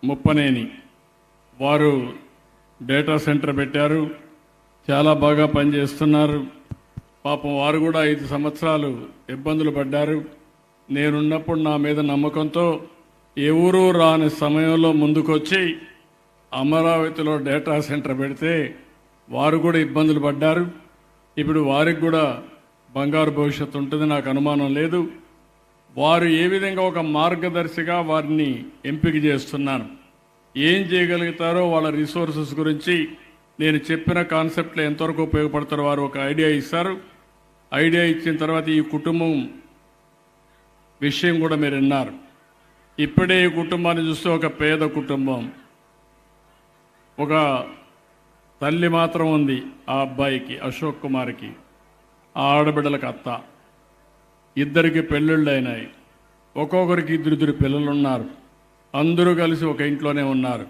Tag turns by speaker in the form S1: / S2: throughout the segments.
S1: ముప్పనేని వారు data centre పెట్టారు. చాలా బాగా పనిచేస్తున్నారు. పాపం వారు కూడా 5 సంవత్సరాలు ఇబ్బందులు పడ్డారు. నేనున్నప్పుడు నా మీద నమ్మకంతో ఏ ఊరు రాని సమయంలో ముందుకొచ్చి అమరావతిలో డేటా సెంటర్ పెడితే వారు కూడా ఇబ్బందులు పడ్డారు. ఇప్పుడు వారికి కూడా బంగారు భవిష్యత్తు ఉంటుంది, నాకు అనుమానం లేదు. వారు ఏ విధంగా ఒక మార్గదర్శిగా వారిని ఎంపిక చేస్తున్నాను. ఏం చేయగలుగుతారో వాళ్ళ రిసోర్సెస్ గురించి నేను చెప్పిన కాన్సెప్ట్లో ఎంతవరకు ఉపయోగపడతారో వారు ఒక ఐడియా ఇస్తారు. ఐడియా ఇచ్చిన తర్వాత ఈ కుటుంబం విషయం కూడా మీరు విన్నారు. ఇప్పుడే ఈ కుటుంబాన్ని చూస్తే ఒక పేద కుటుంబం, ఒక తల్లి మాత్రం ఉంది ఆ అబ్బాయికి, అశోక్ కుమార్కి, ఆ ఆడబిడ్డలకు అత్త, ఇద్దరికి పెళ్ళిళ్ళు అయినాయి. ఒక్కొక్కరికి ఇద్దరు పిల్లలు ఉన్నారు. అందరూ కలిసి ఒక ఇంట్లోనే ఉన్నారు.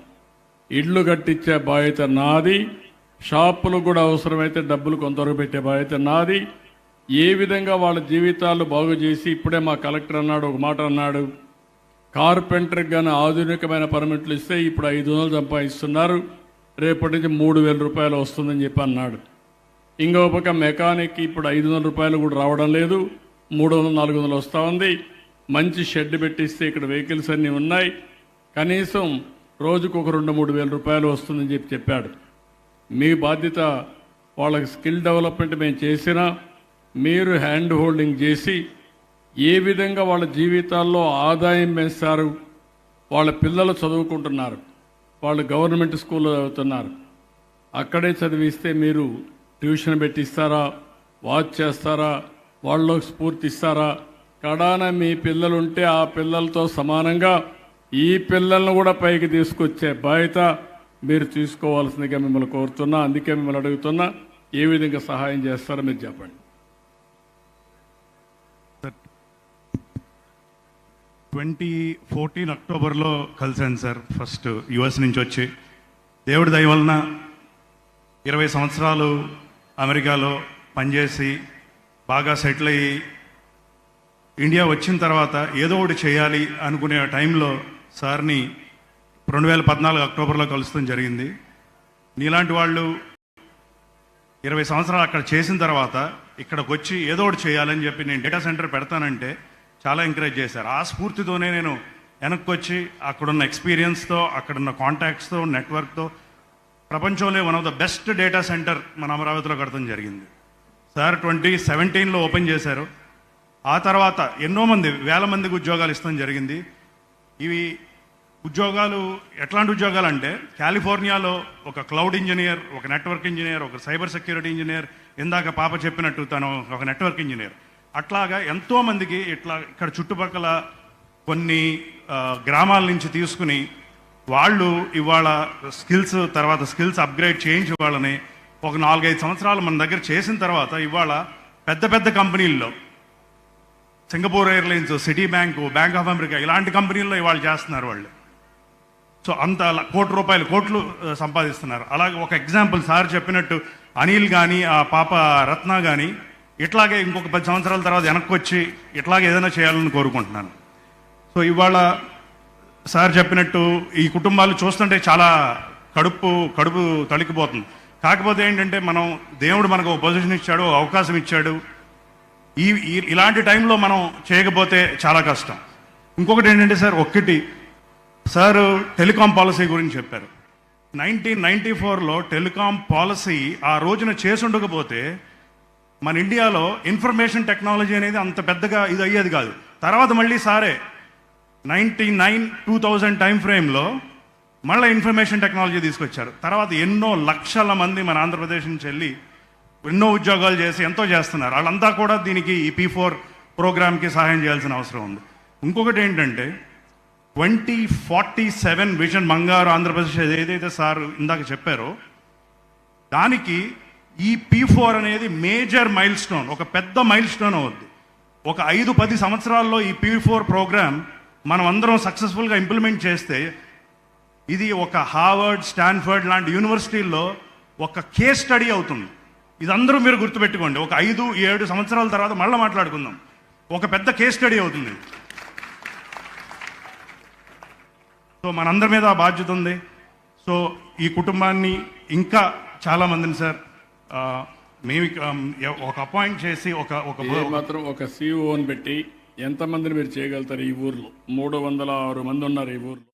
S1: ఇళ్ళు కట్టించే బాధ్యత నాది. షాపులు కూడా అవసరమైతే డబ్బులు కొంతవరకు పెట్టే బాధ్యత నాది. ఏ విధంగా వాళ్ళ జీవితాలు బాగు చేసి, ఇప్పుడే మా కలెక్టర్ అన్నాడు, ఒక మాట అన్నాడు, కార్పెంటర్కి కానీ ఆధునికమైన పర్మిట్లు ఇస్తే ఇప్పుడు 500 సంపాదిస్తున్నారు, రేపటి నుంచి 3000 రూపాయలు వస్తుందని చెప్పి అన్నాడు. ఇంకో పక్క మెకానిక్ ఇప్పుడు 500 రూపాయలు కూడా రావడం లేదు, 300 400 వస్తూ ఉంది. మంచి షెడ్ పెట్టిస్తే ఇక్కడ వెహికల్స్ అన్నీ ఉన్నాయి, కనీసం రోజుకు ఒక 2-3 వేల రూపాయలు వస్తుందని చెప్పాడు. మీ బాధ్యత వాళ్ళకి స్కిల్ డెవలప్మెంట్ మేము చేసినా మీరు హ్యాండ్ హోల్డింగ్ చేసి ఏ విధంగా వాళ్ళ జీవితాల్లో ఆదాయం పెంచుతారు. వాళ్ళ పిల్లలు చదువుకుంటున్నారు, వాళ్ళు గవర్నమెంట్ స్కూల్లో చదువుతున్నారు. అక్కడే చదివిస్తే మీరు ట్యూషన్ పెట్టిస్తారా, వాచ్ చేస్తారా, వాళ్ళలో స్ఫూర్తి ఇస్తారా? కడాన మీ పిల్లలుంటే ఆ పిల్లలతో సమానంగా ఈ పిల్లలను కూడా పైకి తీసుకొచ్చే బాధ్యత మీరు తీసుకోవాల్సిందిగా మిమ్మల్ని కోరుతున్నా. అందుకే మిమ్మల్ని అడుగుతున్నా, ఏ విధంగా సహాయం చేస్తారో మీరు చెప్పండి.
S2: 2014 అక్టోబర్లో కలిశాను సార్. ఫస్ట్ యుఎస్ నుంచి వచ్చి దేవుడి దయ వలన 20 సంవత్సరాలు అమెరికాలో పనిచేసి బాగా సెటిల్ అయ్యి ఇండియా వచ్చిన తర్వాత ఏదో ఒకటి చేయాలి అనుకునే టైంలో సార్ని 2014 అక్టోబర్లో కలుస్తాం జరిగింది. నీలాంటి వాళ్ళు 20 సంవత్సరాలు అక్కడ చేసిన తర్వాత ఇక్కడికి వచ్చి ఏదో ఒకటి చేయాలని చెప్పి నేను డేటా సెంటర్ పెడతానంటే చాలా ఎంకరేజ్ చేశారు. ఆ స్ఫూర్తితోనే నేను వెనక్కి వచ్చి అక్కడున్న ఎక్స్పీరియన్స్తో, అక్కడున్న కాంటాక్ట్స్తో, నెట్వర్క్తో ప్రపంచంలో one of the best data centre మన అమరావతిలో కడతాం జరిగింది. సార్ 2017లో ఓపెన్ చేశారు. ఆ తర్వాత ఎన్నో మంది, వేల మందికి ఉద్యోగాలు ఇస్తాం జరిగింది. ఇవి ఉద్యోగాలు ఎట్లాంటి ఉద్యోగాలు అంటే, కాలిఫోర్నియాలో ఒక క్లౌడ్ ఇంజనీర్, ఒక నెట్వర్క్ ఇంజనీర్, ఒక సైబర్ సెక్యూరిటీ ఇంజనీర్, ఇందాక పాప చెప్పినట్టు తను ఒక నెట్వర్క్ ఇంజనీర్, అట్లాగా ఎంతోమందికి ఇట్లా ఇక్కడ చుట్టుపక్కల కొన్ని గ్రామాల నుంచి తీసుకుని వాళ్ళు ఇవాళ తర్వాత స్కిల్స్ అప్గ్రేడ్ చేయించి వాళ్ళని ఒక 4-5 సంవత్సరాలు మన దగ్గర చేసిన తర్వాత ఇవాళ పెద్ద పెద్ద కంపెనీల్లో, Singapore airlines, city bank, bank of America, ఇలాంటి కంపెనీల్లో ఇవాళ చేస్తున్నారు వాళ్ళు. సో అంత కోట్లు సంపాదిస్తున్నారు. అలాగే ఒక ఎగ్జాంపుల్ సార్ చెప్పినట్టు అనిల్ కానీ, ఆ పాప రత్న కానీ ఇట్లాగే ఇంకొక 10 సంవత్సరాల తర్వాత వెనక్కి వచ్చి ఇట్లాగే ఏదైనా చేయాలని కోరుకుంటున్నాను. సో ఇవాళ సార్ చెప్పినట్టు ఈ కుటుంబాలు చూస్తుంటే చాలా కడుపు తళికిపోతుంది. కాకపోతే ఏంటంటే దేవుడు మనకు ఒక పొజిషన్ ఇచ్చాడు, అవకాశం ఇచ్చాడు. ఇలాంటి టైంలో మనం చేయకపోతే చాలా కష్టం. ఇంకొకటి ఏంటంటే సార్ టెలికాం పాలసీ గురించి చెప్పారు. 1994లో టెలికాం పాలసీ ఆ రోజున చేసి ఉండకపోతే మన ఇండియాలో ఇన్ఫర్మేషన్ టెక్నాలజీ అనేది అంత పెద్దగా ఇది అయ్యేది కాదు. తర్వాత మళ్ళీ సారే 1999-2000 టైం ఫ్రేమ్లో మళ్ళీ ఇన్ఫర్మేషన్ టెక్నాలజీ తీసుకొచ్చారు. తర్వాత ఎన్నో లక్షల మంది మన ఆంధ్రప్రదేశ్ నుంచి వెళ్ళి ఎన్నో ఉద్యోగాలు చేసి ఎంతో చేస్తున్నారు. వాళ్ళంతా కూడా దీనికి ఈ P4 ప్రోగ్రామ్కి సహాయం చేయాల్సిన అవసరం ఉంది. ఇంకొకటి ఏంటంటే 2047 విజన్ బంగారు ఆంధ్రప్రదేశ్ ఏదైతే సార్ ఇందాక చెప్పారో దానికి ఈ P4 అనేది మేజర్ మైల్ స్టోన్, ఒక పెద్ద మైల్ స్టోన్ అవుద్ది. ఒక 5-10 సంవత్సరాల్లో ఈ P4 ప్రోగ్రామ్ మనం అందరం సక్సెస్ఫుల్గా ఇంప్లిమెంట్ చేస్తే ఇది ఒక హార్వర్డ్, స్టాన్ఫర్డ్ లాంటి యూనివర్సిటీల్లో ఒక కేస్ స్టడీ అవుతుంది. ఇదందరూ మీరు గుర్తుపెట్టుకోండి. ఒక 5-7 సంవత్సరాల తర్వాత మళ్ళీ మాట్లాడుకుందాం. ఒక పెద్ద కేస్ స్టడీ అవుతుంది. సో సో మనందరి మీద ఆ బాధ్యత ఉంది. సో ఈ కుటుంబాన్ని ఇంకా చాలామందిని సార్ మేము ఒక అపాయింట్ చేసి
S1: మాత్రం ఒక సిఇఓని పెట్టి ఎంతమందిని మీరు చేయగలుగుతారు? ఈ ఊర్లో 306 మంది ఉన్నారు ఈ ఊర్లో.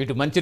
S3: ఇటు మంచి